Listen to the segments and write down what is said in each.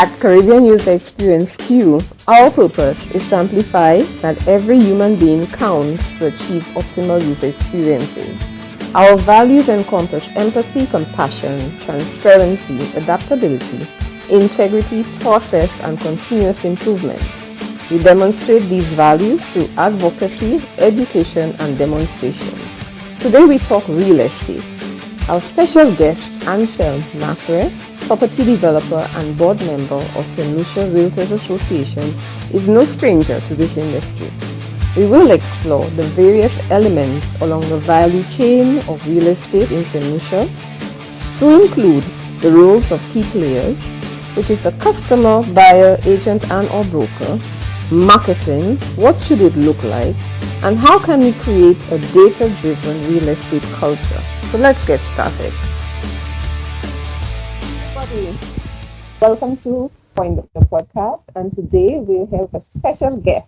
At Caribbean User Experience Q, our purpose is to amplify that every human being counts to achieve optimal user experiences. Our values encompass empathy, compassion, transparency, adaptability, integrity, process, and continuous improvement. We demonstrate these values through advocacy, education, and demonstration. Today we talk real estate. Our special guest, Anselm Mathurin, property developer and board member of Saint Lucia Realtors Association, is no stranger to this industry. We will explore the various elements along the value chain of real estate in Saint Lucia, to include the roles of key players, which is the customer, buyer, agent, and or broker, marketing, what should it look like, and how can we create a data-driven real estate culture. So let's get started. Everybody, welcome to Point the Podcast, and today we have a special guest,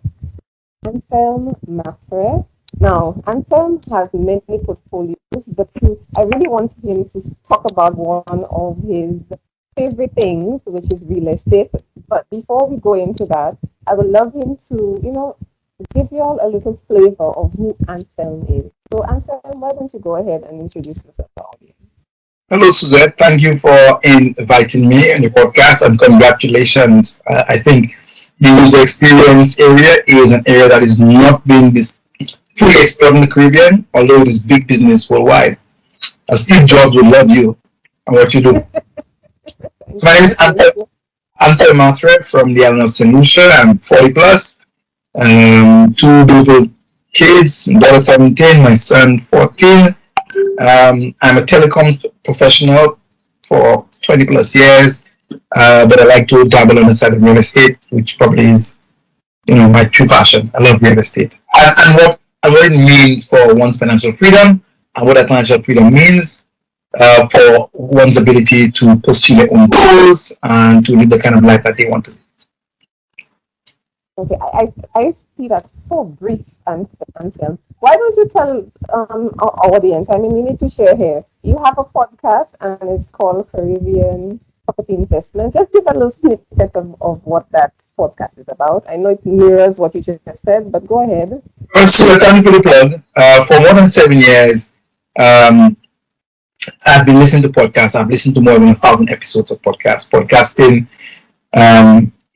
Anselm Mathurin. Now, Anselm has many portfolios, but I really want him to talk about one of his favorite things, which is real estate. But before we go into that, I would love him to, give you all a little flavor of who Anselm is. So, Anselm, why don't you go ahead and introduce yourself to our audience? Hello, Suzette. Thank you for inviting me on your podcast, and congratulations. I think the user experience area is an area that is not being fully explored in the Caribbean, although it is big business worldwide. Steve Jobs would love you and what you do. So my name is Anselm Mathurin from the island of Saint Lucia. I'm 40 plus. Two beautiful kids, daughter 17, my son 14. I'm a telecom professional for 20 plus years, but I like to dabble on the side of real estate, which probably is, my true passion. I love real estate and what it means for one's financial freedom, and what that financial freedom means for one's ability to pursue their own goals and to live the kind of life that they want to live. Okay, I see that's so brief, Anselm. Why don't you tell our audience? I mean, we need to share here. You have a podcast, and it's called Caribbean Property Investment. Just give a little snippet of what that podcast is about. I know it mirrors what you just said, but go ahead. So, thank you for the plug. For more than 7 years, I've been listening to podcasts. I've listened to more than 1,000 episodes of podcasts. Podcasting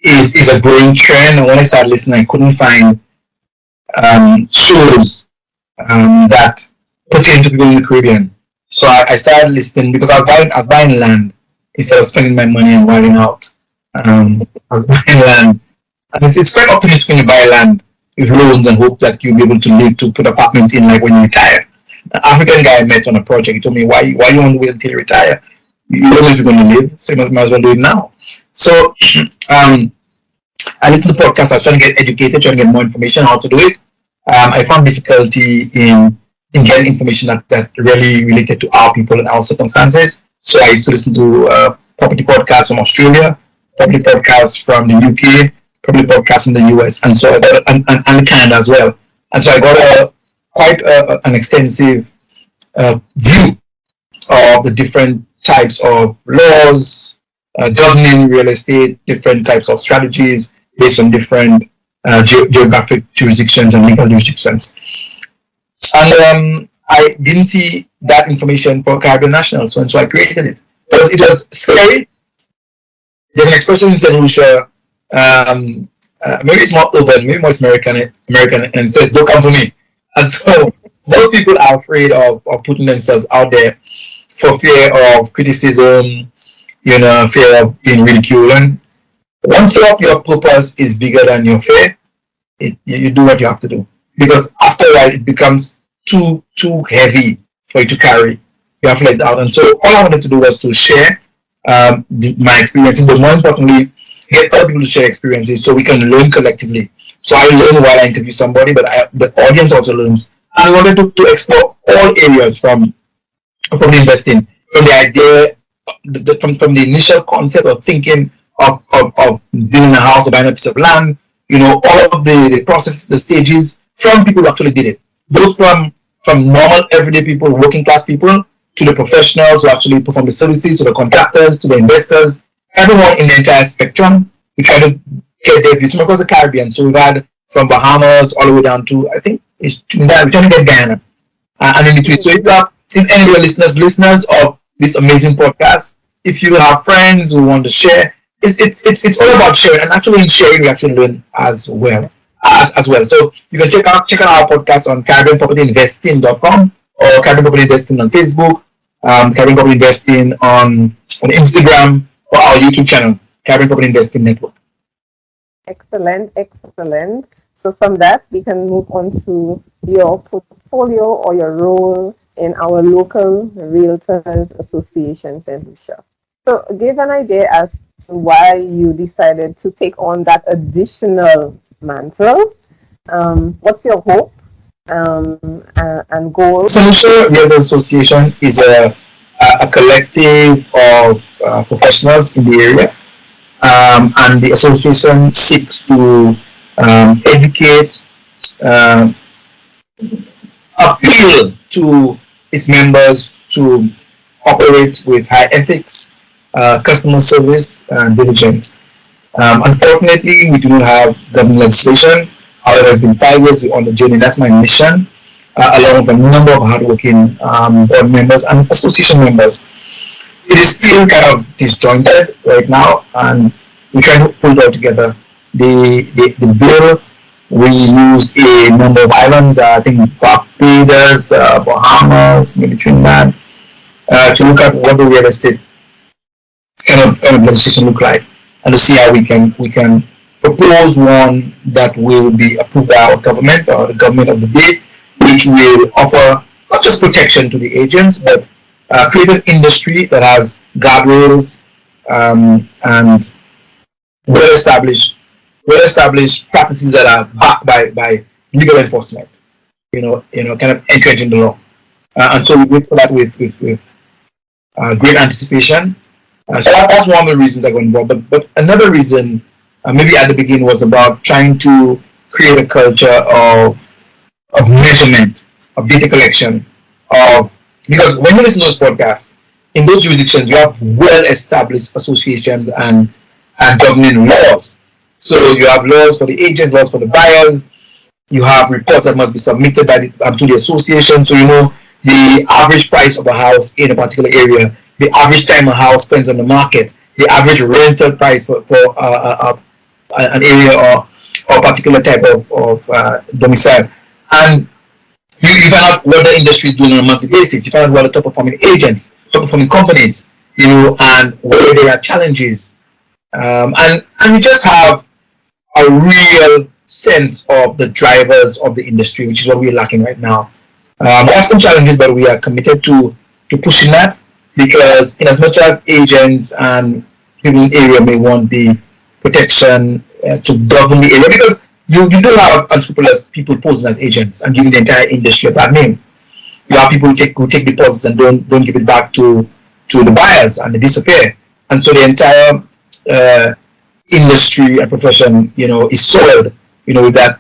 is a growing trend, and when I started listening, I couldn't find shows that pertain to people in the Caribbean. So I started listening because I was buying land instead of spending my money and wilding out. I was buying land, and it's quite optimistic when you buy land with loans and hope that you'll be able to live, to put apartments in like when you retire. An African guy I met on a project, he told me, why you want to wait until you retire? You don't know if you're going to live, so you might as well do it now. So I listened to podcasts. I was trying to get educated, trying to get more information on how to do it. I found difficulty in getting information that really related to our people and our circumstances. So I used to listen to property podcasts from Australia, property podcasts from the UK, property podcasts from the US, and so and Canada as well. And so I got quite an extensive view of the different types of laws governing real estate, different types of strategies based on different geographic jurisdictions and legal jurisdictions. And I didn't see that information for Caribbean nationals, and so I created it. Because it was scary. There's an expression in Saint Lucia, maybe it's more urban, maybe more American, and it says, "Don't come for me." And so most people are afraid of putting themselves out there for fear of criticism, fear of being ridiculed. And once your purpose is bigger than your fear, you do what you have to do. Because after a while, it becomes too heavy for you to carry. You have to let it out. And so all I wanted to do was to share my experiences, but more importantly, get other people to share experiences so we can learn collectively. So I learn while I interview somebody, but the audience also learns. And I wanted to explore all areas from property investing, from the idea, from the initial concept of thinking of building a house or buying a piece of land, all of the processes, the stages, from people who actually did it. Those from normal, everyday people, working class people, to the professionals who actually perform the services, to the contractors, to the investors, everyone in the entire spectrum. We try to get their views from across the Caribbean. So we've had from Bahamas all the way down to, I think it's Trinidad. We're trying to get Guyana and in between. So if any of your listeners of this amazing podcast, if you have friends who want to share, it's all about sharing, and actually in sharing we actually learn as well. As well. So you can check out our podcast on CaribbeanPropertyInvesting.com or Caribbean Property Investing on Facebook, Caribbean Property Investing on Instagram, or our YouTube channel, Caribbean Property Investing Network. Excellent, excellent. So from that, we can move on to your portfolio or your role in our local Realtors Association, Saint Lucia. So give an idea as to why you decided to take on that additional mantle. What's your hope and goal? Saint Lucia Realtors Association is a collective of professionals in the area, and the association seeks to educate, appeal to its members to operate with high ethics, customer service, and diligence. Unfortunately, we do not have government legislation. However, it's been 5 years we're on the journey. That's my mission, along with a number of hardworking board members and association members. It is still kind of disjointed right now, and we're trying to pull it all together. The bill, we use a number of islands, I think Barbados, Bahamas, maybe Trinidad, to look at what the real estate kind of legislation look like, and to see how we can propose one that will be approved by our government or the government of the day, which will offer not just protection to the agents, but create an industry that has guardrails and well-established practices that are backed by legal enforcement. Kind of entrenching the law, and so we wait for that with great anticipation. So that's one of the reasons I got involved. But another reason, maybe at the beginning, was about trying to create a culture of measurement, of data collection, because when you listen to those podcasts, in those jurisdictions, you have well-established associations and governing laws. So you have laws for the agents, laws for the buyers. You have reports that must be submitted to the association. So you know the average price of a house in a particular area, the average time a house spends on the market, the average rental price for an area or a particular type of domicile. And you find out what the industry is doing on a monthly basis. You find out what the top performing agents, top performing companies, and where there are challenges. And you just have a real sense of the drivers of the industry, which is what we're lacking right now. There are some challenges, but we are committed to pushing that, because in as much as agents and people in the area may want the protection to govern the area, because you do have unscrupulous people posing as agents and giving the entire industry a bad name. You have people who take deposits and don't give it back to the buyers, and they disappear. And so the entire industry and profession, is soiled, with that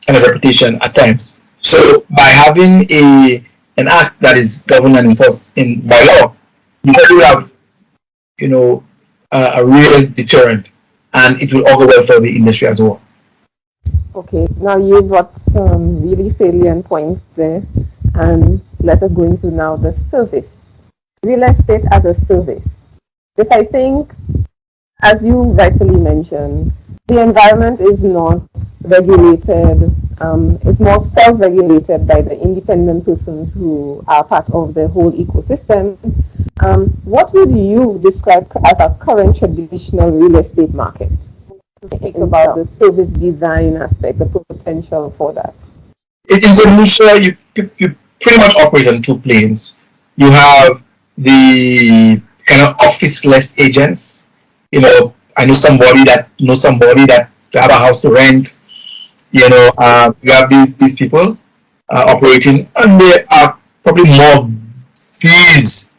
kind of reputation at times. So by having an act that is governed and enforced by law, you probably have, a real deterrent, and it will augur well for the industry as well. Okay, now you brought some really salient points there, and let us go into now the service. Real estate as a service. This, I think, as you rightfully mentioned, the environment is not regulated. It's more self-regulated by the independent persons who are part of the whole ecosystem. What would you describe as a current traditional real estate market? To speak about the service design aspect, the potential for that. In Saint Lucia, you pretty much operate on two planes. You have the kind of office-less agents. I know somebody that have a house to rent. You have these people operating, and they are probably more these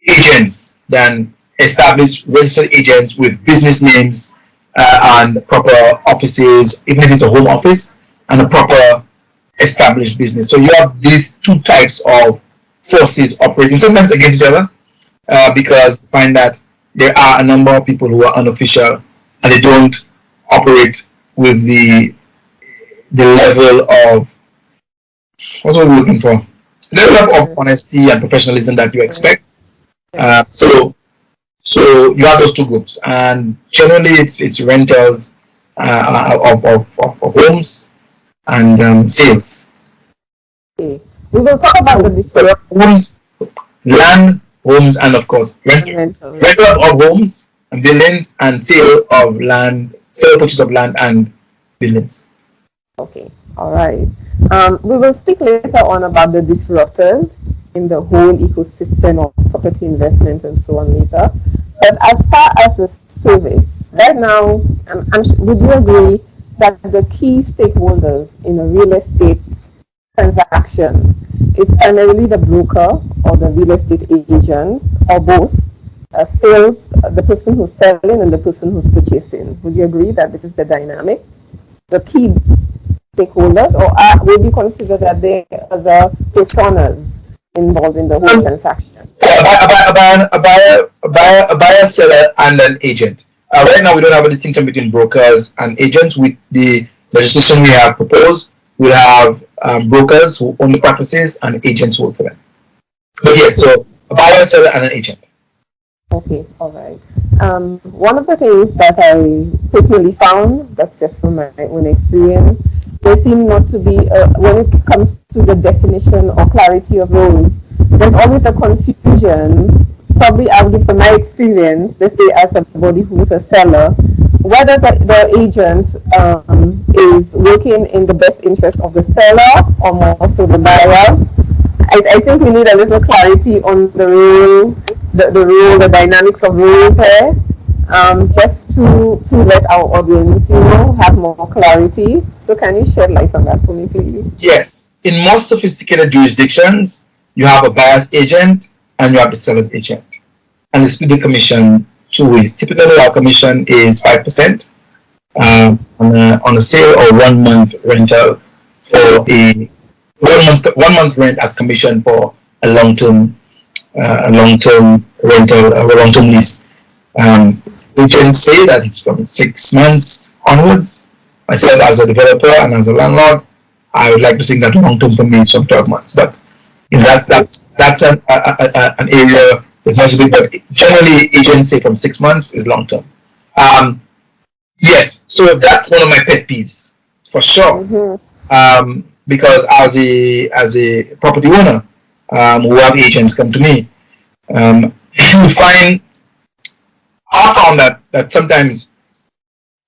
agents than established registered agents with business names and proper offices, even if it's a home office, and a proper established business. So you have these two types of forces operating, sometimes against each other, because you find that there are a number of people who are unofficial and they don't operate with the level of, what's what we're looking for? The level of honesty and professionalism that you expect. So you have those two groups, and generally it's rentals of homes and sales. Okay. We will talk about the homes, land, homes, and of course rental of homes and buildings, and sale purchase of land and buildings. Okay, all right. We will speak later on about the disruptors in the whole ecosystem of property investment and so on later. But as far as the service, right now, would you agree that the key stakeholders in a real estate transaction is primarily the broker or the real estate agent, or both, sales, the person who's selling and the person who's purchasing? Would you agree that this is the dynamic? The key stakeholders, or would you consider that there are the personas involved in the whole transaction? A buyer, seller, and an agent. Right now, we don't have a distinction between brokers and agents. With the legislation we have proposed, we have brokers who own the practices and agents who work for them. But yes, so a buyer, seller, and an agent. Okay, all right. One of the things that I personally found, that's just from my own experience, there seem not to be, when it comes to the definition or clarity of roles, there's always a confusion, probably from my experience, let's say as somebody who's a seller, whether the agent is working in the best interest of the seller or more so the buyer. I think we need a little clarity on the role, the dynamics of roles here, just to let our audience, have more clarity. So can you shed light on that for me, please? Yes. In most sophisticated jurisdictions, you have a buyer's agent and you have the seller's agent. And they split the commission two ways. Typically, our commission is 5% on a sale or 1 month rental for a 1 month rent as commission for a long-term rental, a long-term lease. We can say that it's from 6 months onwards. Myself as a developer and as a landlord, I would like to think that long-term for me is from 12 months. But that's an area that's much big. But generally, agents say from 6 months is long-term. Yes, so that's one of my pet peeves for sure. Mm-hmm. Because as a property owner who have agents come to me, I found that sometimes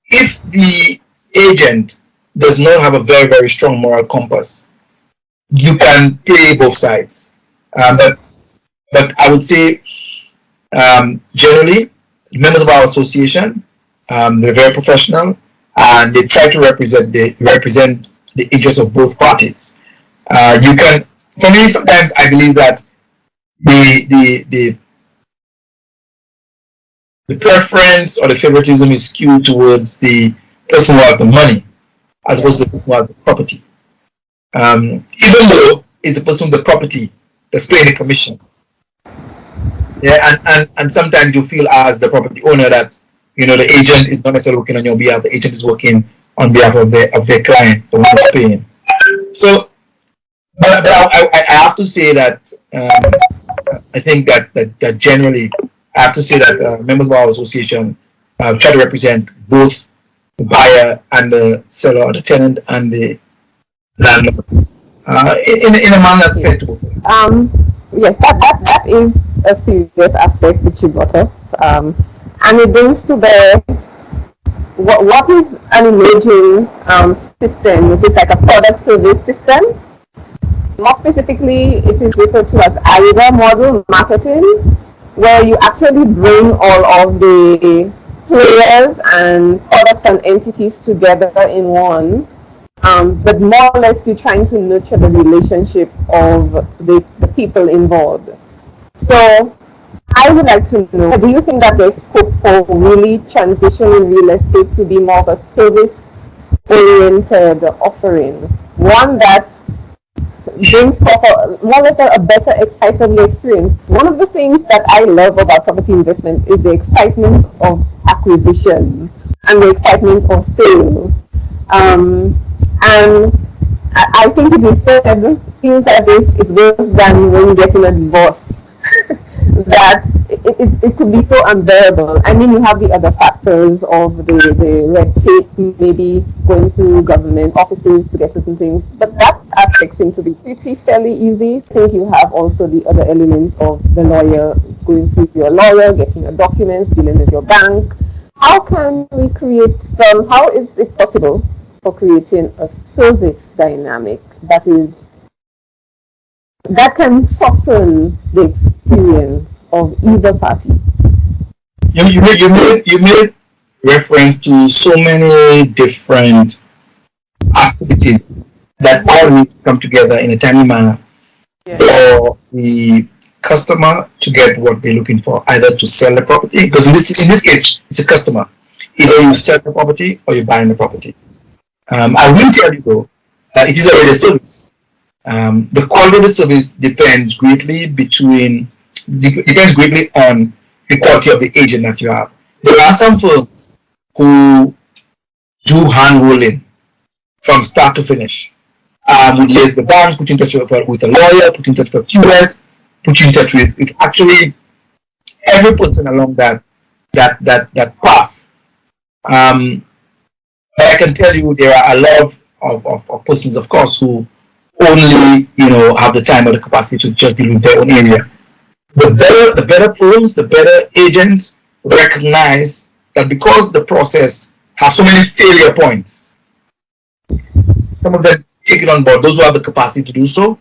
if the agent does not have a very, very strong moral compass, you can play both sides. But I would say generally, members of our association, they're very professional and they try to represent the interests of both parties. For me, sometimes I believe that the preference or the favoritism is skewed towards the person who has the money as opposed to the person who has the property. Even though it's the person with the property that's paying the commission. Yeah, and sometimes you feel as the property owner that the agent is not necessarily working on your behalf. The agent is working on behalf of their client, the one who's paying. So, but I have to say that I think that generally I have to say that members of our association try to represent both the buyer and the seller, or the tenant and the landlord in a manner that's fair to both. Yes, that is a serious aspect which you brought up, and it brings to bear what is an emerging system, which is like a product service system. More specifically, it is referred to as AIDA model marketing, where you actually bring all of the players and products and entities together in one, but more or less you're trying to nurture the relationship of the people involved. So I would like to know, do you think that there's scope for really transitioning real estate to be more of a service-oriented offering? One that brings forth a better excitable experience. One of the things that I love about property investment is the excitement of acquisition and the excitement of sale. And I think it is said, feels as if it's worse than when you get in a divorce. That it could be so unbearable. I mean, you have the other factors of the red tape, maybe going through government offices to get certain things, but that aspect seems to be pretty fairly easy. So I think you have also the other elements of the lawyer, going through your lawyer, getting your documents, dealing with your bank. How can we create how is it possible for creating a service dynamic that can soften the experience of either party? You made reference to so many different activities that all need to come together in a timely manner for the customer to get what they're looking for, either to sell the property, because in this case it's a customer. Either you sell the property or you're buying the property. I will tell you though that it is already a service. The quality of the service depends greatly on the quality of the agent that you have. There are some firms who do hand rolling from start to finish. Would liaise the bank, put you in touch with a lawyer, put you in touch with QS, put you in touch with actually every person along that path. But I can tell you there are a lot of persons, of course, who only have the time or the capacity to just deal with their own area. The better firms, the better agents recognize that because the process has so many failure points, some of them take it on board, those who have the capacity to do so,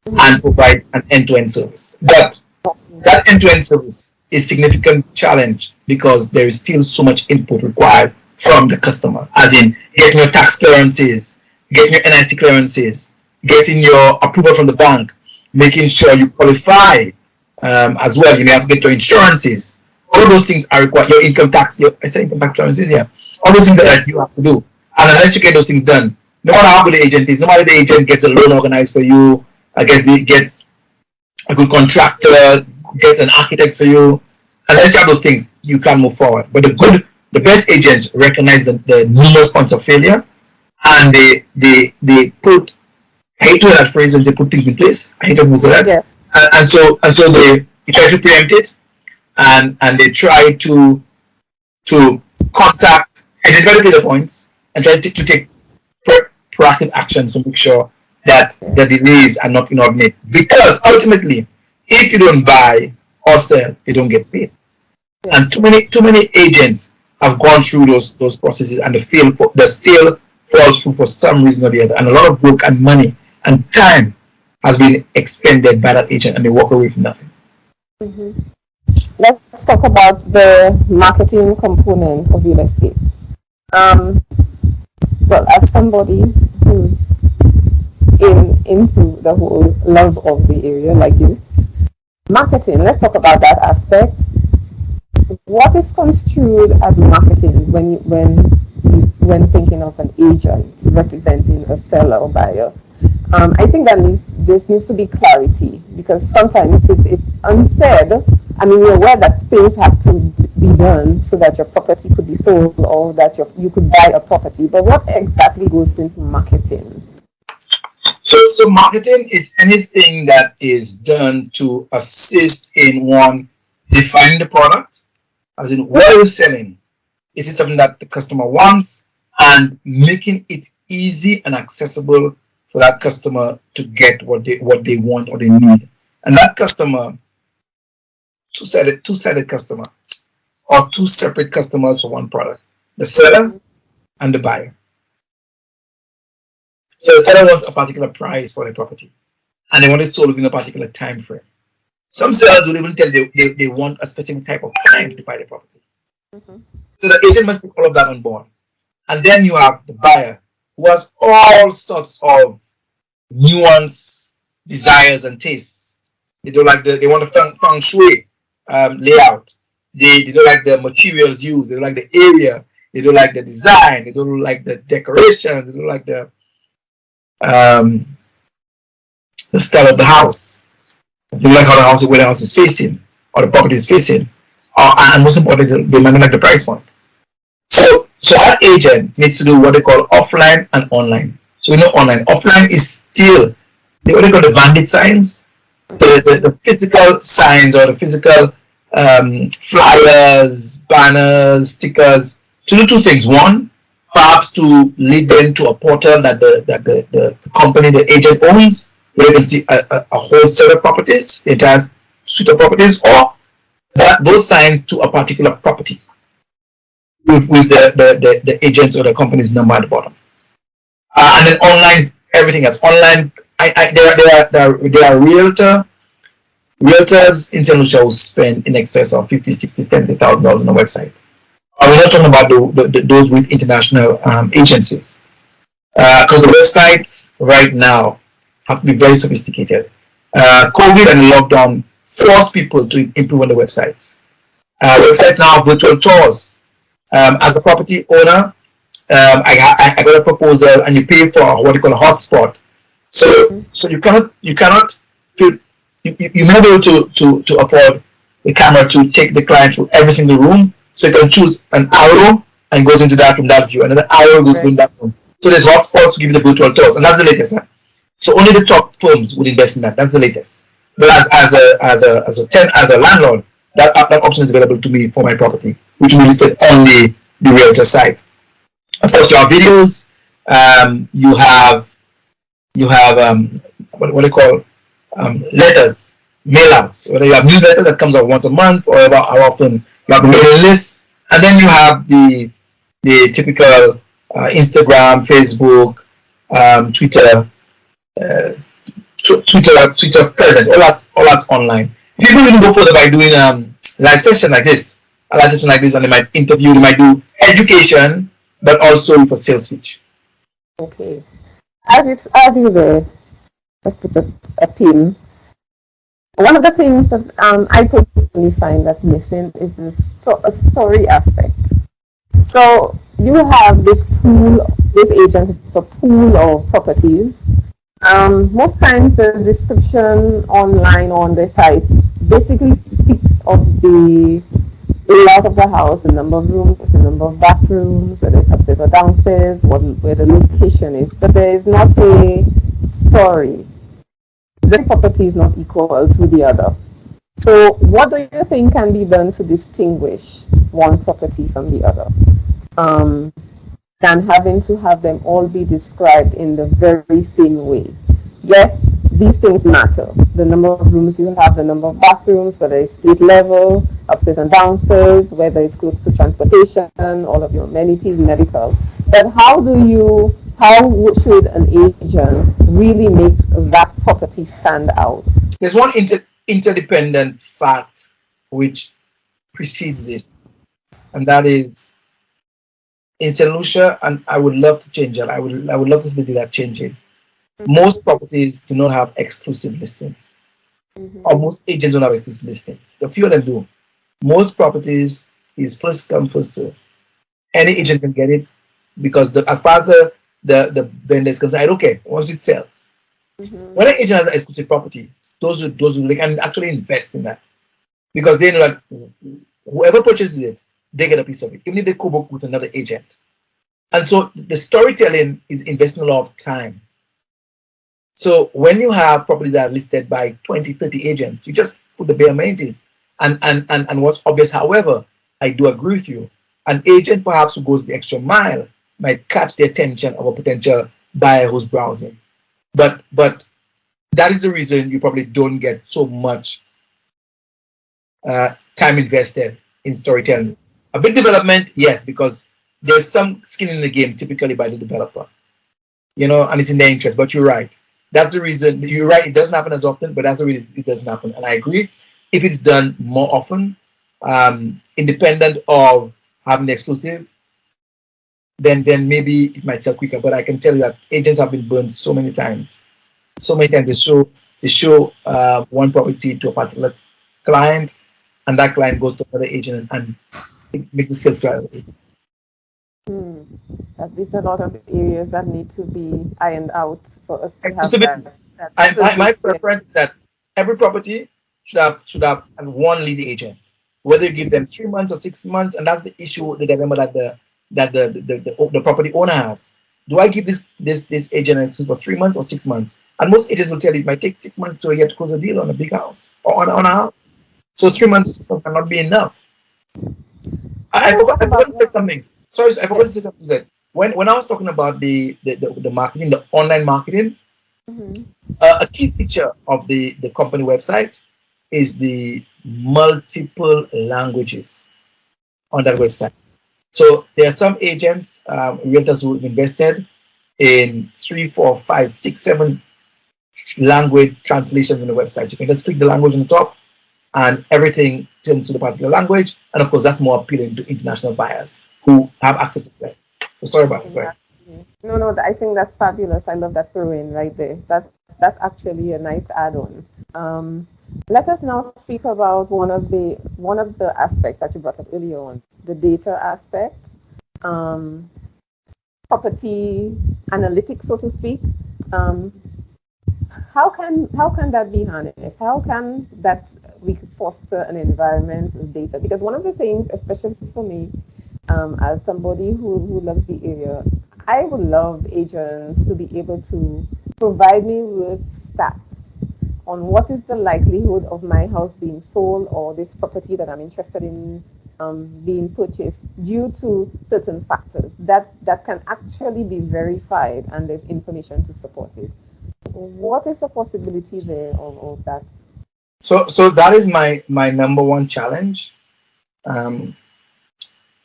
and provide an end-to-end service. But that end-to-end service is a significant challenge because there is still so much input required from the customer, as in getting your tax clearances, getting your NIC clearances, getting your approval from the bank, making sure you qualify as well. You may have to get your insurances. All those things are required. Your income tax, income tax clearances, yeah. All those things that you have to do. And unless you get those things done, no matter how good the agent is, no matter the agent gets a loan organized for you, gets a good contractor, gets an architect for you, unless you have those things, you can't move forward. But the best agents recognize the numerous points of failure, and they put, I hate to hear that phrase when they put things in place. I hate to say that. Yes. And so they try to preempt it, and they try to identify the failure points and try to take proactive actions to make sure that the delays are not inordinate. Because ultimately, if you don't buy or sell, you don't get paid. Yeah. And too many agents have gone through those processes, and the sale falls through for some reason or the other, and a lot of work and money and time has been expended by that agent, and they walk away from nothing. Mm-hmm. Let's talk about the marketing component of real estate. Well, as somebody who's into the whole love of the area, like you, marketing. Let's talk about that aspect. What is construed as marketing when thinking of an agent representing a seller or buyer? I think that there needs to be clarity, because sometimes it's unsaid. I mean, we're aware that things have to be done so that your property could be sold, or that you could buy a property. But what exactly goes into marketing? So marketing is anything that is done to assist in one defining the product, as in what are you selling? Is it something that the customer wants, and making it easy and accessible for that customer to get what they want or they need. And that customer, two-sided customer, or two separate customers for one product, the seller and the buyer. So the seller wants a particular price for their property, and they want it sold within a particular time frame. Some sellers will even tell they want a specific type of client to buy the property. Mm-hmm. So the agent must take all of that on board. And then you have the buyer, who has all sorts of nuance, desires, and tastes. They don't like they want a feng shui layout. They don't like the materials used. They don't like the area. They don't like the design. They don't like the decoration. They don't like the the style of the house. They like how the house, where the house is facing, or the property is facing, and most importantly, they might not like the price point. So that agent needs to do what they call offline and online. So we know online. Offline is still what they call the bandit signs, the physical signs or the physical flyers, banners, stickers, to do two things. One, perhaps to lead them to a portal that the company, the agent owns, where you can see a whole set of properties, the entire suite of properties, or those signs to a particular property with the agents or the company's number at the bottom. And then online is everything else. Online, there are realtors in Saint Lucia who spend in excess of $50,000, $60,000, $70,000 on a website. We're not talking about those with international agencies, because the websites right now have to be very sophisticated. COVID and the lockdown forced people to improve on the websites. Websites now have virtual tours. As a property owner, I got a proposal, and you pay for what you call a hotspot. So you cannot feel, you may be able to afford the camera to take the client through every single room. So you can choose an arrow and goes into that room, that view, and then the arrow goes in that room. So there's hotspots to give you the virtual tours, and that's the latest. Huh? So only the top firms would invest in that. That's the latest. But as a landlord, that option is available to me for my property, which will be listed on the realtor site. Of course, you have videos. You have what do you call letters, mail-outs. Whether you have newsletters that comes out once a month, or about how often you have the mailing list, and then you have the typical Instagram, Facebook, Twitter, Twitter presence. All that's online. People even go further by doing live session like this, a live session like this, and they might interview, they might do education, but also for sales pitch. Okay. As you were, let's put a pin. One of the things that I personally find that's missing is a story aspect. So you have this agent with a pool of properties. Most times the description online on the site basically speaks of the layout of the house, the number of rooms, the number of bathrooms, whether it's upstairs or downstairs, where the location is, but there is not a story. The property is not equal to the other. So what do you think can be done to distinguish one property from the other? Than having to have them all be described in the very same way. Yes, these things matter. The number of rooms you have, the number of bathrooms, whether it's split level, upstairs and downstairs, whether it's close to transportation, all of your amenities, medical. But how should an agent really make that property stand out? There's one interdependent fact which precedes this, and that is in Saint Lucia, and I would love to change that. I would love to see that changes. Most properties do not have exclusive listings. Or most agents don't have exclusive listings. A few of them do. Most properties is first come, first serve. Any agent can get it, because as far as the vendor is concerned, I don't care once it sells. When an agent has an exclusive property, those who they can actually invest in that, because they know that whoever purchases it, they get a piece of it, even if they co-book with another agent. And so the storytelling is investing a lot of time. So when you have properties that are listed by 20, 30 agents, you just put the bare amenities and what's obvious. However, I do agree with you. An agent perhaps who goes the extra mile might catch the attention of a potential buyer who's browsing. But that is the reason you probably don't get so much time invested in storytelling. A big development, yes, because there's some skin in the game typically by the developer, and it's in their interest. But you're right. That's the reason. You're right. It doesn't happen as often, but that's the reason it doesn't happen. And I agree. If it's done more often, independent of having the exclusive, then maybe it might sell quicker. But I can tell you that agents have been burned so many times. So many times they show one property to a particular client, and that client goes to another agent and it makes the sales clarity. There's a lot of areas that need to be ironed out for us to have that. That's so My good. Yeah. preference is that every property should have one lead agent, whether you give them 3 months or 6 months, and that's the issue, the dilemma that the property owner has. Do I give this agent for 3 months or 6 months? And most agents will tell you it might take 6 months to a year to close a deal on a big house or on a house. So 3 months or 6 months cannot be enough. Let us talk I forgot about to say something. Sorry, I forgot to yes. say something. That when I was talking about the marketing, the online marketing, Mm-hmm. a key feature of the company website is the multiple languages on that website. So there are some agents, realtors who have invested in 3, 4, 5, 6, 7 language translations on the website. You can just click the language on the top and everything turns to the particular language. And of course, that's more appealing to international buyers who have access to that. So sorry about that. Go ahead. Exactly. No, I think that's fabulous. I love that throw in right there. That's actually a nice add-on. Um, Let us now speak about one of the aspects that you brought up earlier on, the data aspect, um, property analytics, so to speak. Um, how can that be harnessed? How can that we could foster an environment with data? Because one of the things, especially for me, as somebody who loves the area, I would love agents to be able to provide me with stats on what is the likelihood of my house being sold or this property that I'm interested in being purchased due to certain factors that can actually be verified and there's information to support it. What is the possibility there of that? So that is my number one challenge. Um,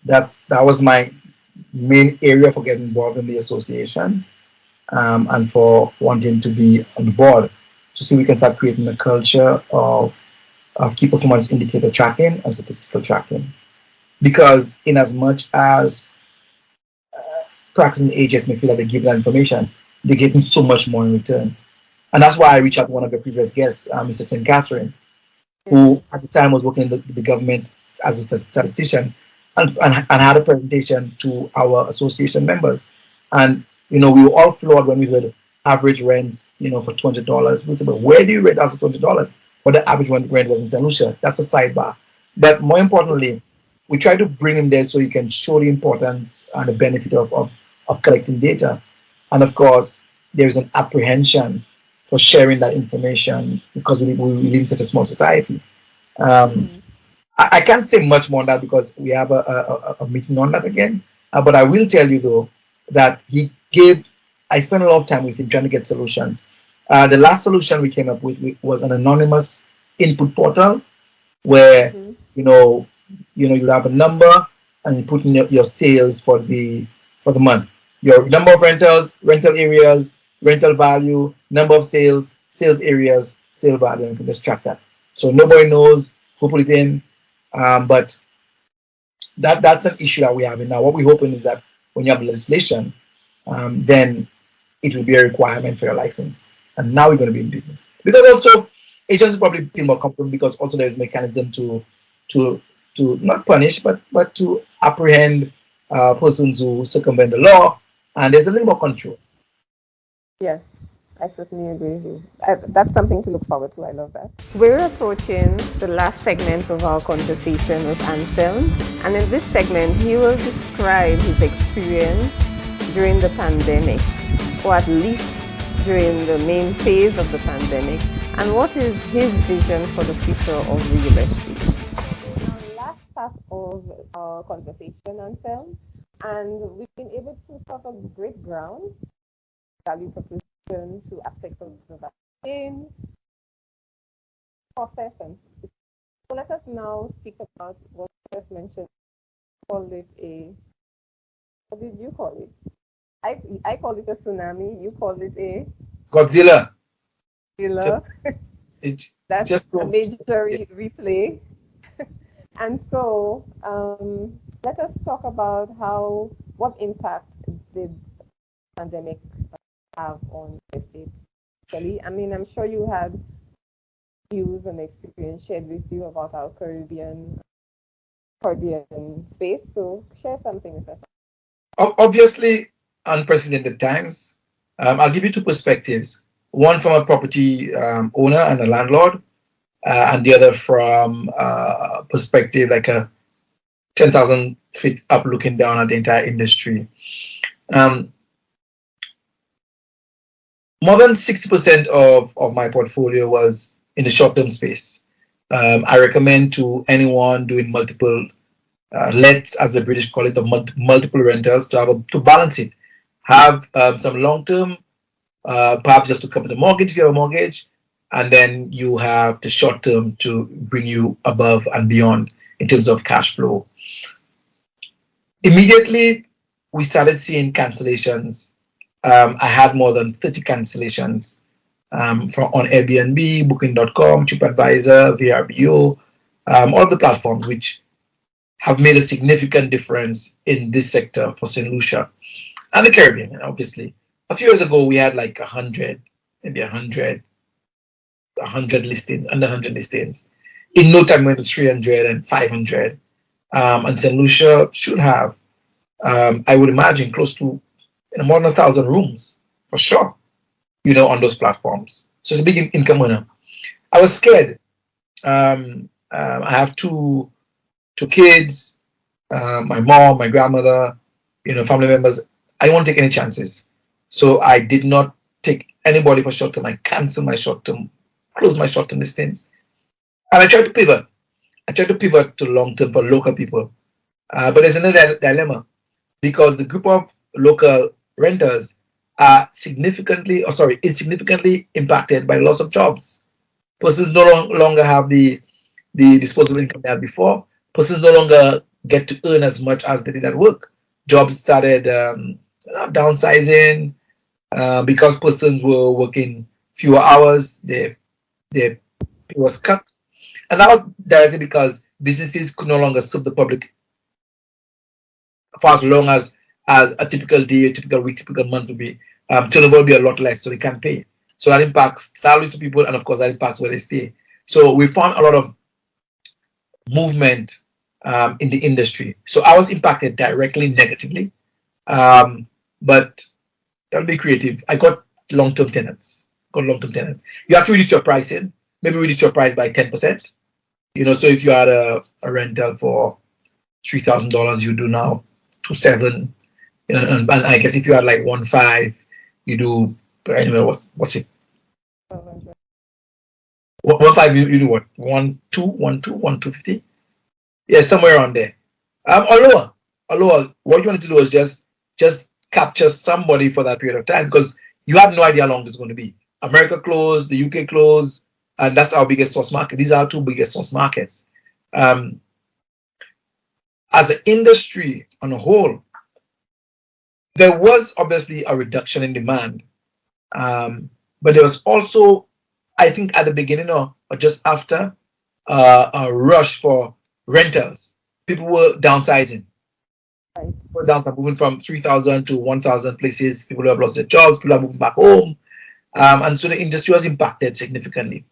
that was my main area for getting involved in the association, and for wanting to be on the board to see we can start creating a culture of key performance indicator tracking and statistical tracking. Because in as much as practicing agents may feel like they give that information, they're getting so much more in return. And that's why I reached out to one of the previous guests, Mr. Saint Catherine, Yeah. who at the time was working in the government as a statistician, and had a presentation to our association members. And we were all floored when we heard average rents, for $200. We said, but where do you rent out for $200? But the average rent was in Saint Lucia. That's a sidebar. But more importantly, we try to bring him there so he can show the importance and the benefit of collecting data. And of course, there is an apprehension for sharing that information because we live in such a small society. Um, Mm-hmm. I can't say much more on that because we have a meeting on that again. But I will tell you though that I spent a lot of time with him trying to get solutions. The last solution we came up with was an anonymous input portal where Mm-hmm. you know you have a number and you put in your sales for the month, your number of rental areas, rental value, number of sales areas, sale value, and you can just track that. So nobody knows who put it in, but that's an issue that we're having now. What we're hoping is that when you have legislation, then it will be a requirement for your license. And now we're going to be in business. Because also agents probably feel more comfortable because also there's mechanism to to not punish but to apprehend persons who circumvent the law, and there's a little more control. Yes, I certainly agree with you. That's something to look forward to. I love that. We're approaching the last segment of our conversation with Anselm, and in this segment, he will describe his experience during the pandemic, or at least during the main phase of the pandemic, and what is his vision for the future of real estate. Our last part of our conversation, Anselm, and we've been able to cover great ground, value proposition to aspects of the vaccine process. And so let us now speak about what you just mentioned. Call it what did you call it? I call it a tsunami. You call it a Godzilla. Just, killer. it, it That's just a go. major replay. And so let us talk about what impact did pandemic have on real estate. Kelly, I mean, I'm sure you had views and experience shared with you about our Caribbean space. So share something with us. Obviously, unprecedented times. I'll give you two perspectives. one from a property owner and a landlord, and the other from perspective like a 10,000 feet up looking down at the entire industry. Um, More than 60% of my portfolio was in the short-term space. I recommend to anyone doing multiple lets, as the British call it, or multiple rentals, to balance it. Have some long-term, perhaps just to cover the mortgage if you have a mortgage, and then you have the short-term to bring you above and beyond in terms of cash flow. Immediately, we started seeing cancellations. I had more than 30 cancellations from on Airbnb, Booking.com, TripAdvisor, VRBO, all the platforms which have made a significant difference in this sector for Saint Lucia and the Caribbean. Obviously, a few years ago we had like 100, maybe 100 listings, under 100 listings. In no time, we went to 300 and 500. And Saint Lucia should have, I would imagine, close to more than 1,000 rooms for sure, on those platforms. So it's a big income earner. I was scared. I have two kids, my mom, my grandmother, family members. I didn't want to take any chances. So I did not take anybody for short term. I canceled my short term, closed my short term listings. And I tried to pivot. I tried to pivot to long term for local people. But there's another dilemma, because the group of local renters are insignificantly impacted by the loss of jobs. Persons no longer have the disposable income they had before. Persons no longer get to earn as much as they did at work. Jobs started downsizing because persons were working fewer hours. Their pay was cut, and that was directly because businesses could no longer serve the public for as long as a typical day, a typical week, typical month would be. Turnover will be a lot less, so they can't pay. So that impacts salaries to people, and of course that impacts where they stay. So we found a lot of movement in the industry. So I was impacted directly negatively, but I'll be creative. I got long-term tenants. You have to reduce your pricing. Maybe reduce your price by 10%. So if you had a rental for $3,000, you do now $2,700. And I guess if you had like 1.5, you do anyway. What's it? 1.5, you do what? 1.250? Yeah, somewhere around there. Or lower. What you want to do is just capture somebody for that period of time, because you have no idea how long it's going to be. America closed, the UK closed, and that's our biggest source market. These are our two biggest source markets. As an industry on a whole, there was obviously a reduction in demand, but there was also, I think, at the beginning or just after, a rush for rentals. People were downsizing. Moving from 3,000 to 1,000 places. People have lost their jobs. People are moving back home, and so the industry was impacted significantly.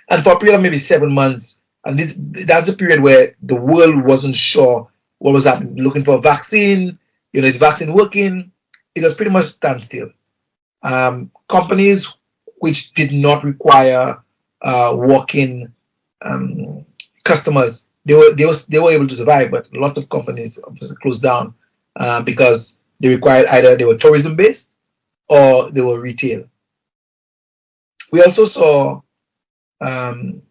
And for a period of maybe 7 months, and that's a period where the world wasn't sure what was happening. Looking for a vaccine. Is vaccine working? It was pretty much standstill. Companies which did not require walk-in customers, they were able to survive, but lots of companies obviously closed down because they required, either they were tourism based or they were retail. We also saw the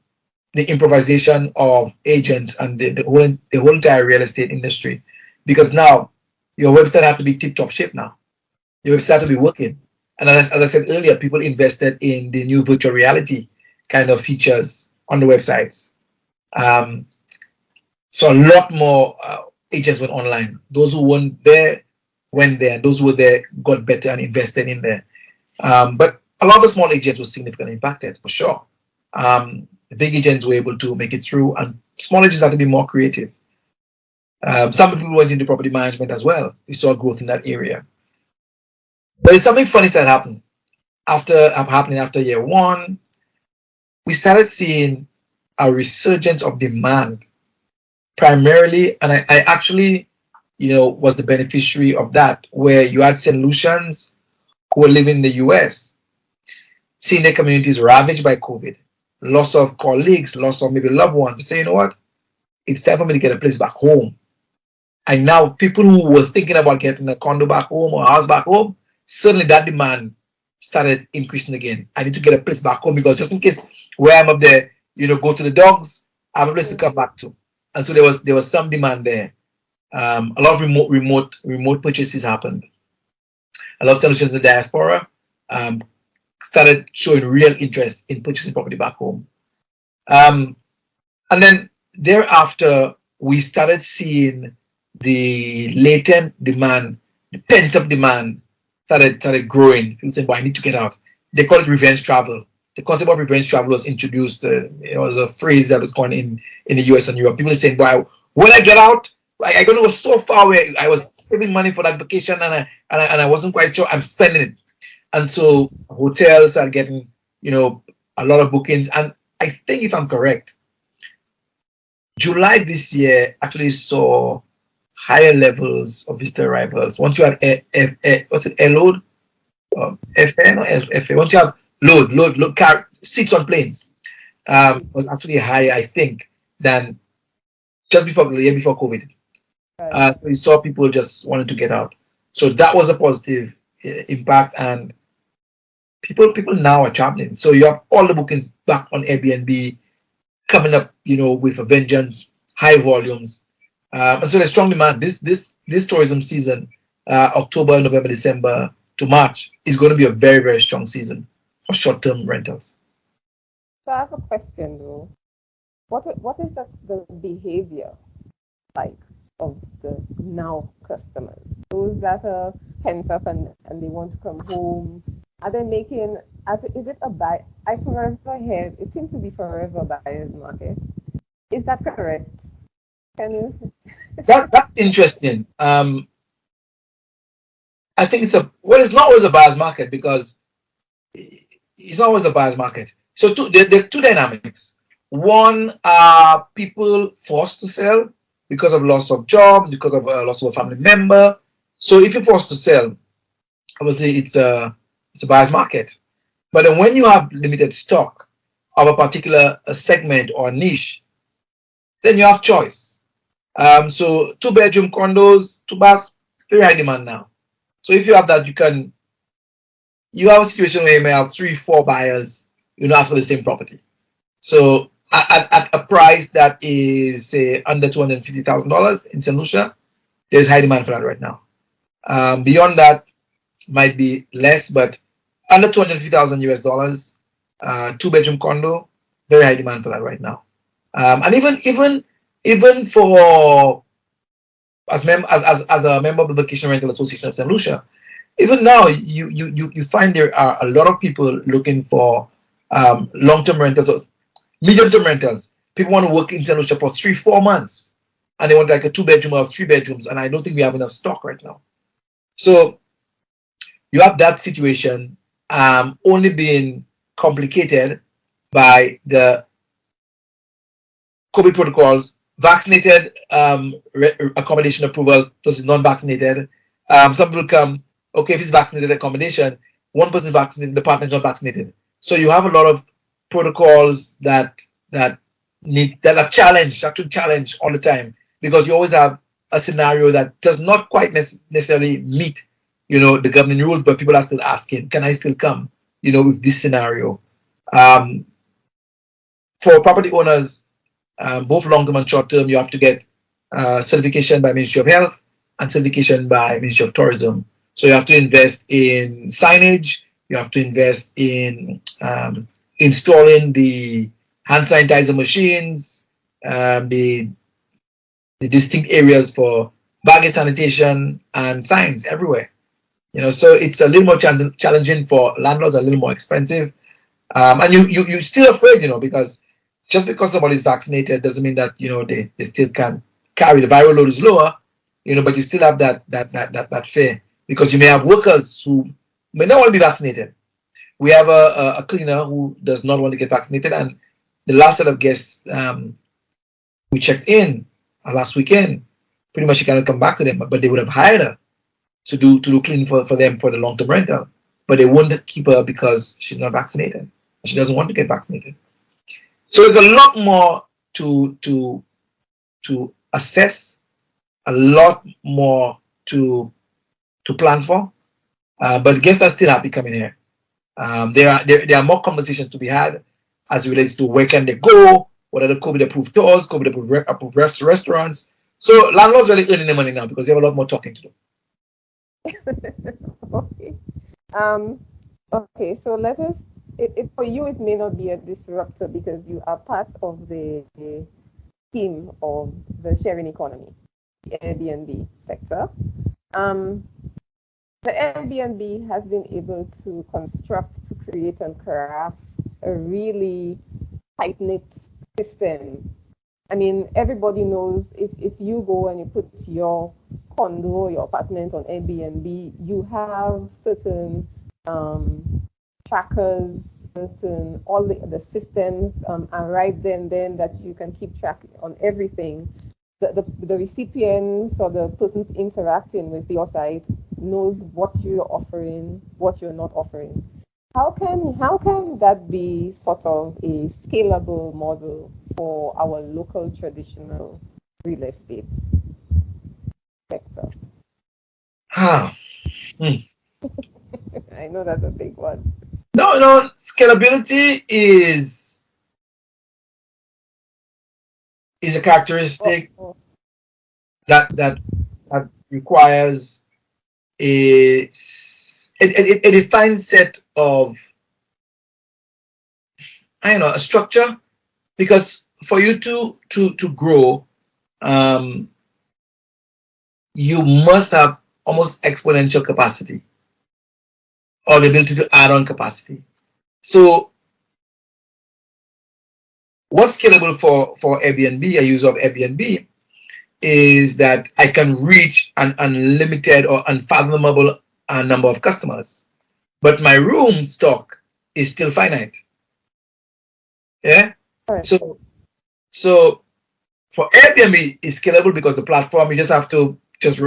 improvisation of agents and the whole entire real estate industry, because now your website had to be tip-top shape now. Your website had to be working. And as I said earlier, people invested in the new virtual reality kind of features on the websites. So a lot more agents went online. Those who weren't there went there. Those who were there got better and invested in there. But a lot of the small agents were significantly impacted, for sure. The big agents were able to make it through, and small agents had to be more creative. Some people went into property management as well. We saw growth in that area. But it's something funny that happened after year one. We started seeing a resurgence of demand, primarily, and I actually, was the beneficiary of that, where you had Saint Lucians who were living in the US. seeing their communities ravaged by COVID, loss of colleagues, loss of maybe loved ones, to say, you know what, it's time for me to get a place back home. And now people who were thinking about getting a condo back home or a house back home, suddenly that demand started increasing again. I need to get a place back home because just in case where I'm up there, go to the dogs, I have a place to come back to. And so there was some demand there. A lot of remote purchases happened. A lot of solutions in the diaspora started showing real interest in purchasing property back home. And then thereafter, we started seeing the latent demand, the pent-up demand started growing. People saying, "Well, I need to get out." They call it revenge travel. The concept of revenge travel was introduced. It was a phrase that was coined in the US and Europe. People are saying, "Well, when I get out, I don't go so far away. I was saving money for that vacation, and I wasn't quite sure I'm spending it." And so hotels are getting, a lot of bookings. And I think, if I'm correct, July this year actually saw higher levels of visitor arrivals. Once you had what's it, air load, FN or FA. Once you have load seats on planes, was actually higher, I think, than just before the year before COVID. Right. So you saw people just wanting to get out. So that was a positive impact, and people now are traveling. So you have all the bookings back on Airbnb coming up, with a vengeance, high volumes. And so there's strong demand. This tourism season, October, November, December to March, is going to be a very, very strong season for short-term rentals. So I have a question though. What is the behavior like of the now customers? Those that are pent up and they want to come home, are they making, is it a buy? I forever heard it seems to be forever buyer's market. Is that correct? Can you? That's interesting. I think it's not always a buyer's market, because it's not always a buyer's market. So there are two dynamics. One are people forced to sell because of loss of job, because of loss of a family member. So if you're forced to sell, I would say it's a buyer's market. But then when you have limited stock of a particular segment or niche, then you have choice. So 2-bedroom condos, 2 baths, very high demand now. So if you have that, you have a situation where you may have 3-4 buyers, after the same property. So at a price that is, say, under $250,000 in Saint Lucia, there's high demand for that right now. Beyond that, might be less, but under $250,000 US, 2-bedroom condo, very high demand for that right now. And even for as a member of the Vacation Rental Association of Saint Lucia, even now you find there are a lot of people looking for long-term rentals or medium-term rentals. People want to work in Saint Lucia for 3-4 months, and they want like a 2-bedroom or 3 bedrooms, and I don't think we have enough stock right now. So you have that situation only being complicated by the COVID protocols, vaccinated accommodation approvals versus non-vaccinated. Some people come, okay, if it's vaccinated accommodation, one person is vaccinated, the partner is not vaccinated. So you have a lot of protocols that are challenged all the time, because you always have a scenario that does not quite necessarily meet, the governing rules, but people are still asking, can I still come, with this scenario? For property owners, both long-term and short-term, you have to get certification by Ministry of Health and certification by Ministry of Tourism. So you have to invest in signage, you have to invest in installing the hand sanitizer machines, the distinct areas for baggage sanitation and signs everywhere. So it's a little more challenging for landlords, a little more expensive, and you're still afraid, because just because somebody's vaccinated doesn't mean that they still can carry. The viral load is lower, but you still have that fear, because you may have workers who may not want to be vaccinated. We have a cleaner who does not want to get vaccinated, and the last set of guests we checked in last weekend, pretty much she cannot come back to them, but they would have hired her to do cleaning for them for the long-term rental. but they won't keep her because she's not vaccinated. She doesn't want to get vaccinated. So there's a lot more to assess, a lot more to plan for. But guests are still happy coming here. There are more conversations to be had as it relates to where can they go, what are the COVID-approved tours, COVID-approved restaurants. So landlords are really earning their money now because they have a lot more talking to do. Okay. Okay, so let us, for you, it may not be a disruptor because you are part of the team of the sharing economy, the Airbnb sector. The Airbnb has been able to construct, to create and craft a really tight-knit system. I mean, everybody knows if you go and you put your condo, your apartment on Airbnb, you have certain trackers, certain all the systems are right then that you can keep track on everything. The recipients or the persons interacting with your site knows what you're offering, what you're not offering. How can that be sort of a scalable model for our local traditional real estate sector? I know that's a big one. No, scalability is a characteristic that requires a defined set of, a structure, because for you to grow, you must have almost exponential capacity or the ability to add on capacity. So what's scalable for Airbnb, a user of Airbnb, is that I can reach an unlimited or unfathomable number of customers, but my room stock is still finite. Yeah. Right. So for Airbnb, it's scalable because the platform, you just have to just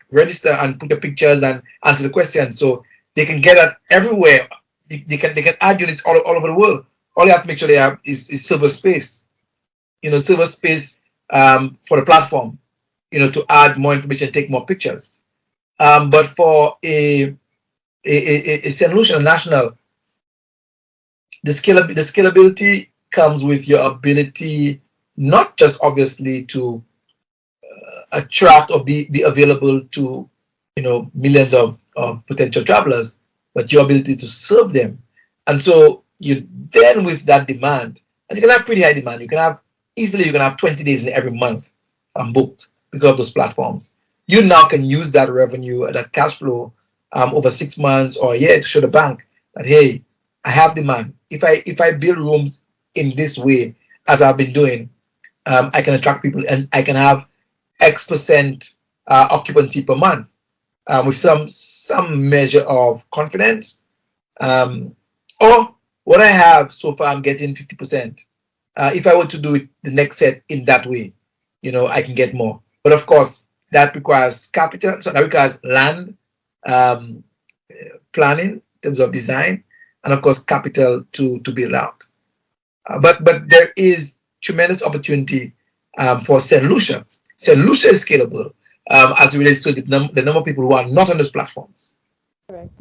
register and put the pictures and answer the questions, so they can get that everywhere. They can add units all over the world. All you have to make sure they have is server space. Server space for the platform, to add more information, take more pictures. But for a Saint Lucia national, the scalability comes with your ability not just obviously to attract or be available to millions of potential travelers, but your ability to serve them. And so you then, with that demand, and you can have pretty high demand, you can have 20 days in every month booked because of those platforms. You now can use that revenue, that cash flow over 6 months or a year to show the bank that, hey, I have demand. If I build rooms in this way, as I've been doing, I can attract people and I can have X% occupancy per month with some measure of confidence. Or what I have so far, I'm getting 50%. If I were to do it the next set in that way, I can get more. But of course, that requires capital. So that requires land, planning in terms of design, and of course, capital to build out. But there is tremendous opportunity for Saint Lucia. Saint Lucia is scalable as it relates to the number of people who are not on those platforms. Correct.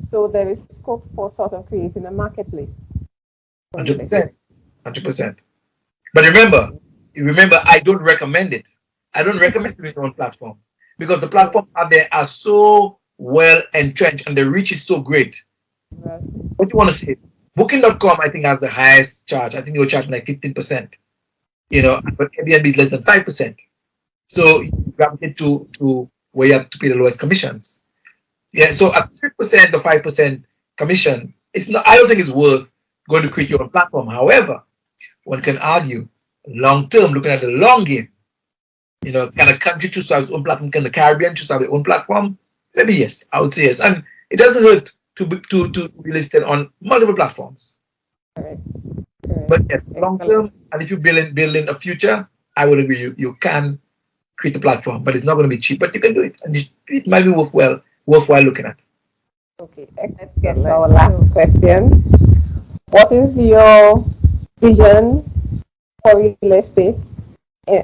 So there is scope for sort of creating a marketplace. 100%. But remember, I don't recommend it. I don't recommend doing your own platform because the platforms out there are so well entrenched and the reach is so great. Right. What do you want to say? Booking.com, I think, has the highest charge. I think they were charging like 15%. But Airbnb is less than 5%. So you gravitate to where you have to pay the lowest commissions. Yeah. So at 3% or 5% commission, it's not. I don't think it's worth going to create your own platform. However, one can argue long term, looking at the long game. Can a country choose to have its own platform? Can the Caribbean choose to have their own platform? Maybe yes. I would say yes. And it doesn't hurt to be listed on multiple platforms. Correct. But yes, long term, and if you're building a future, I would agree. You can create a platform, but it's not going to be cheap. But you can do it, and it might be worthwhile looking at. Okay, let's get to our last question. What is your vision for real estate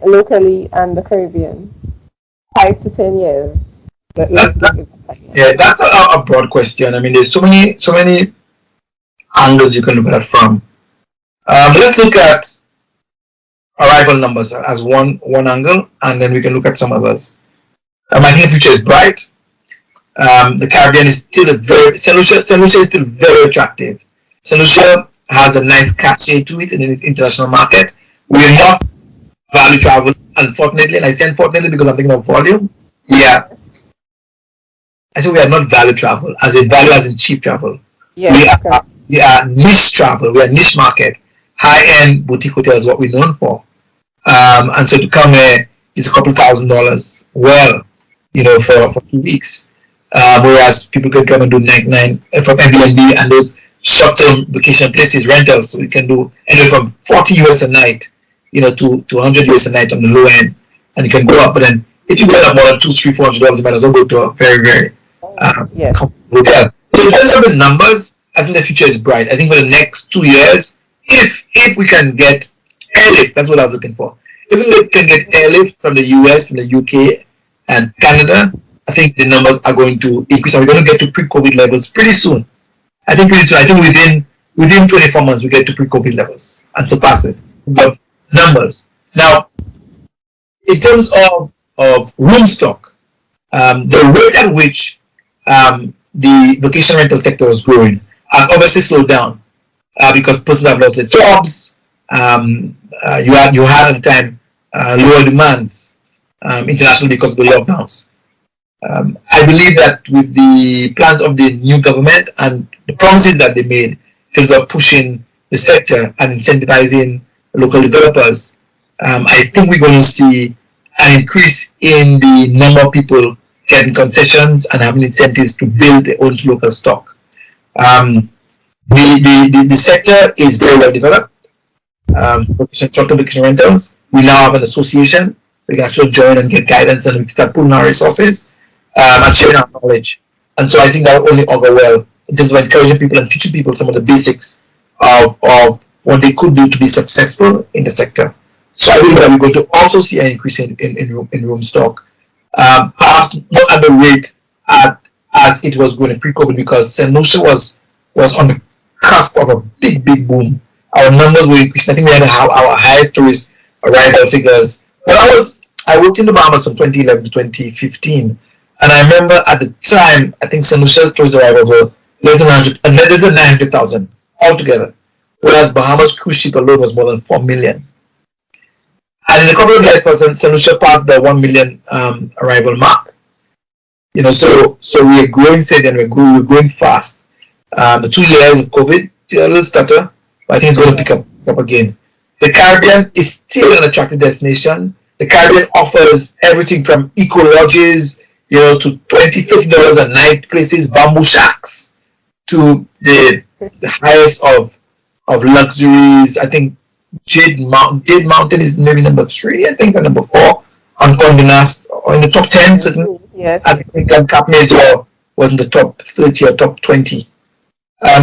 locally and the Caribbean? 5 to 10 years. That's Let's that, give it a time. yeah, that's a broad question. I mean, there's so many angles you can look at it from. Let's look at arrival numbers as one angle, and then we can look at some others. I think the future is bright. The Caribbean is still a very Saint Lucia is still very attractive. Saint Lucia has a nice cachet to it in the international market. We are not value travel, unfortunately, and I say unfortunately because I'm thinking of volume. Yeah, I say we are not value travel, as in value as in cheap travel. We Yes, are correct. we are niche travel. We are niche market. High end boutique hotel is what we're known for. And so to come here is a couple $1,000s. Well, for 2 weeks. Whereas people can come and do 99 from Airbnb and those short-term vacation places, rentals. So we can do anywhere from 40 US a night, to 100 US a night on the low end, and you can go up. But then if you go up more than two, three, $400, you might as well go to a very, very Yes. comfortable hotel. So in terms of the numbers, I think the future is bright. I think for the next 2 years, if we can get airlift, that's what I was looking for. If we can get airlift from the US, from the UK, and Canada, I think the numbers are going to increase, and we're going to get to pre-COVID levels pretty soon. I think pretty soon. I think within 24 months we get to pre-COVID levels and surpass it in terms of numbers. Now, in terms of room stock, the rate at which the vacation rental sector was growing has obviously slowed down because persons have lost their jobs. You had at the time lower demands internationally because of the lockdowns. I believe that with the plans of the new government and the promises that they made in terms of pushing the sector and incentivizing local developers, I think we're going to see an increase in the number of people getting concessions and having incentives to build their own local stock. Um, the sector is very well developed. Short-term vacation rentals. We now have an association. We can actually join and get guidance, and we can start pooling our resources and sharing our knowledge. And so I think that will only augur well in terms of encouraging people and teaching people some of the basics of what they could do to be successful in the sector. So I believe that we're going to also see an increase in room stock, perhaps not at the rate as it was going in pre-COVID, because Saint Lucia was on the cusp of a big boom. Our numbers were increasing. I think we had our highest tourist arrival figures. I worked in the Bahamas from 2011 to 2015, and I remember at the time, I think Saint Lucia's tourist arrivals were less than 900,000 altogether, whereas Bahamas cruise ship alone was more than 4 million. And in a couple of years, Saint Lucia passed the 1 million arrival mark. So we are growing steady and we're growing fast. The 2 years of COVID, a little stutter, but I think it's going to pick up again. The Caribbean is still an attractive destination. The Caribbean offers everything from eco lodges, to $20-50 a night places, bamboo shacks, to the highest of luxuries. I think Jade Mountain is maybe number 3, I think, or number 4 on Condé Nast, or in the top 10. Certainly, Yes. I think Cap Mazor was in the top 30 or top 20.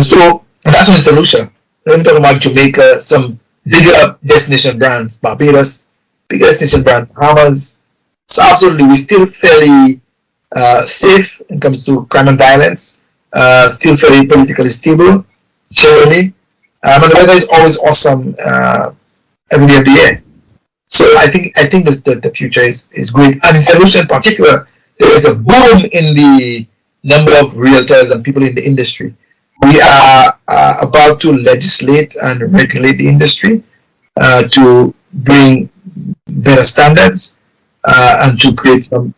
So that's on Saint Lucia. When we talk about Jamaica, some bigger destination brands, Barbados, bigger destination brands, Bahamas. So absolutely, we're still fairly safe when it comes to crime and violence. Still fairly politically stable, generally. And the weather is always awesome every day of the year. So I think the future is great. And in Saint Lucia in particular, there is a boom in the number of realtors and people in the industry. We are about to legislate and regulate the industry to bring better standards and to create some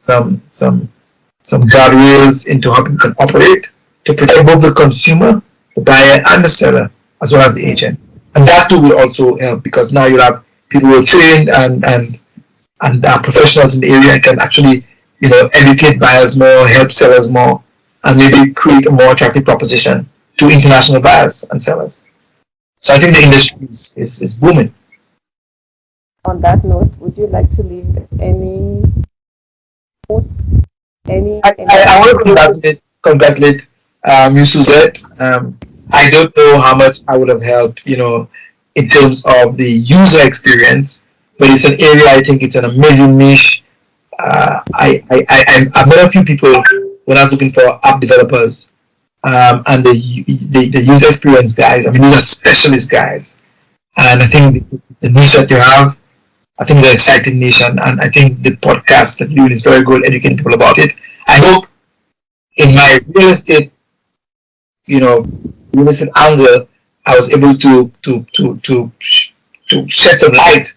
guardrails into how people can operate to protect both the consumer, the buyer, and the seller, as well as the agent. And that too will also help, because now you have people who are trained and are professionals in the area and can actually educate buyers more, help sellers more, and maybe create a more attractive proposition to international buyers and sellers. So I think the industry is booming. On that note, would you like to leave any quote, I want to congratulate Suzette. I don't know how much I would have helped, in terms of the user experience, but it's an area I think it's an amazing niche. I've met a few people when I was looking for app developers, and the user experience guys. I mean, these are specialist guys, and I think the niche that you have, I think it's an exciting niche, and I think the podcast that you're doing is very good, educating people about it. I hope in my real estate, real estate angle, I was able to shed some light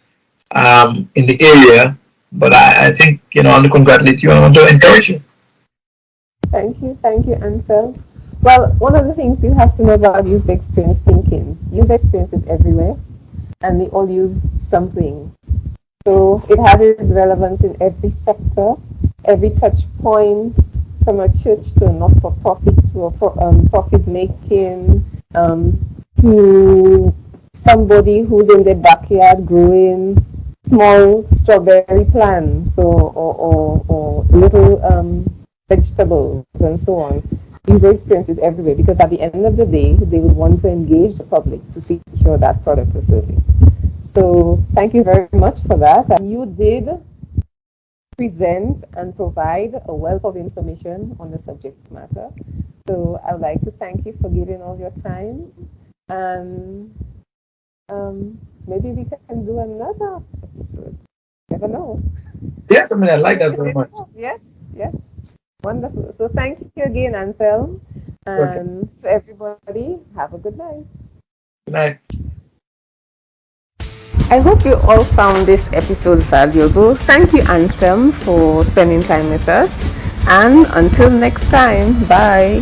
in the area. But I think, I want to congratulate you and I want to encourage you. Thank you, Ansel. Well, one of the things you have to know about user experience thinking, user experience is everywhere, and they all use something. So it has its relevance in every sector, every touch point, from a church to a not-for-profit to a profit-making, to somebody who's in their backyard growing small strawberry plants or little vegetables and so on. User experience is everywhere because at the end of the day, they would want to engage the public to secure that product or service. So thank you very much for that. And you did present and provide a wealth of information on the subject matter. So I would like to thank you for giving all your time. And maybe we can do another episode. Never know. Yes, I mean, I like that very much. Yes. Wonderful. So thank you again, Anselm. And to everybody, have a good night. Good night. I hope you all found this episode valuable. Thank you, Anselm, for spending time with us. And until next time, bye.